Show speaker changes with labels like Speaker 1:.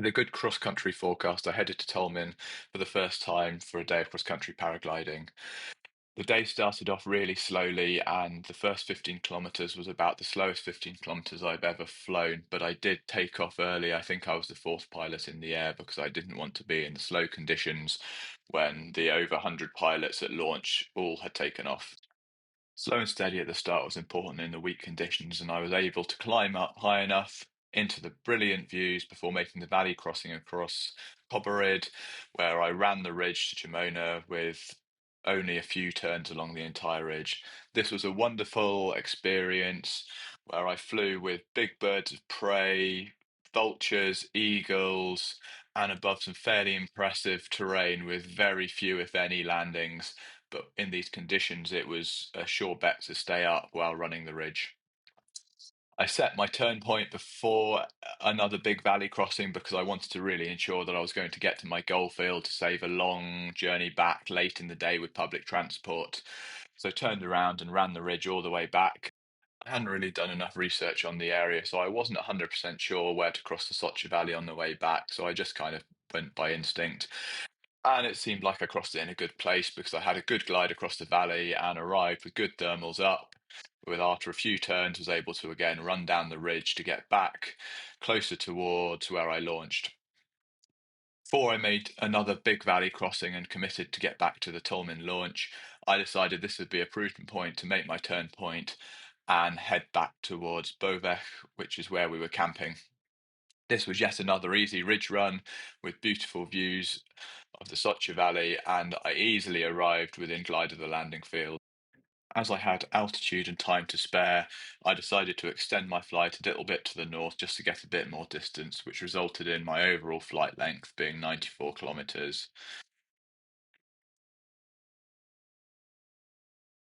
Speaker 1: With a good cross-country forecast, I headed to Tolmin for the first time for a day of cross-country paragliding. The day started off really slowly, and the first 15 kilometers was about the slowest 15 kilometers I've ever flown. But I did take off early. I think I was the fourth pilot in the air because I didn't want to be in the slow conditions when the over 100 pilots at launch all had taken off. Slow and steady at the start was important in the weak conditions, and I was able to climb up high enough into the brilliant views before making the valley crossing across Cobberid, where I ran the ridge to Gemona with only a few turns along the entire ridge. This was a wonderful experience where I flew with big birds of prey, vultures, eagles, and above some fairly impressive terrain with very few, if any, landings. But in these conditions, it was a sure bet to stay up while running the ridge. I set my turn point before another big valley crossing because I wanted to really ensure that I was going to get to my goal field to save a long journey back late in the day with public transport. So I turned around and ran the ridge all the way back. I hadn't really done enough research on the area, so I wasn't 100% sure where to cross the Socha Valley on the way back. So I just kind of went by instinct. And it seemed like I crossed it in a good place because I had a good glide across the valley and arrived with good thermals up. With after a few turns, was able to again run down the ridge to get back closer towards where I launched. Before I made another big valley crossing and committed to get back to the Tolmin launch, I decided this would be a prudent point to make my turn point and head back towards Bovec, which is where we were camping. This was yet another easy ridge run with beautiful views of the Socha Valley, and I easily arrived within glide of the landing field. As I had altitude and time to spare, I decided to extend my flight a little bit to the north just to get a bit more distance, which resulted in my overall flight length being 94 kilometers.